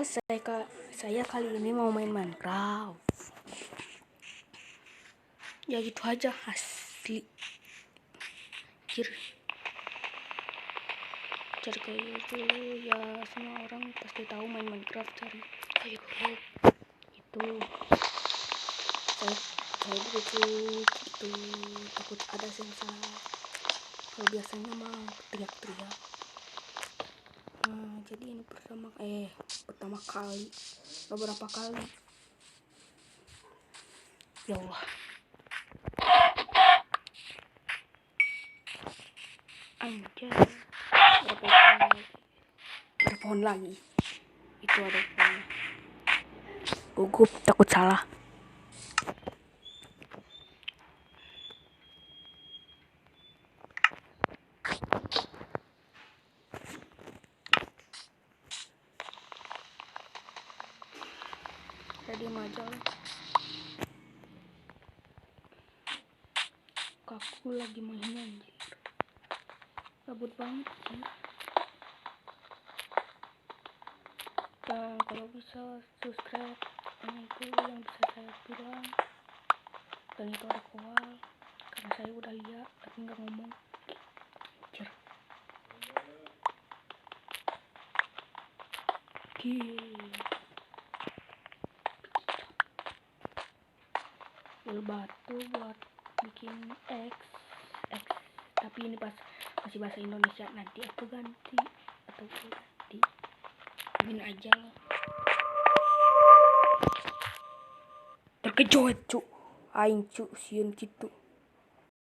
Halo, saya kali ini mau main Minecraft. Ya gitu aja, asli. Cari kayu dulu ya, semua orang pasti tahu main Minecraft cari kayu dulu. Itu saya buku itu takut ada sensor. Kalau biasanya mah teriak-teriak. Jadi ini pertama kali, beberapa kali. Ya Allah. Anjir. Ada pohon lagi. Itu ada pohon. Gugup, takut salah. Saya diam aja lah. Kaku lagi mainnya anjir. Gabut banget sih. Dan kalau bisa subscribe, itu yang bisa saya bilang. Dan itu ada koal, karena saya udah lihat tapi nggak ngomong. Anjir. Batu buat bikin X, tapi ini masih bahasa Indonesia. Nanti aku ganti ini aja lah. Terkejut cu aing cu sieun kitu.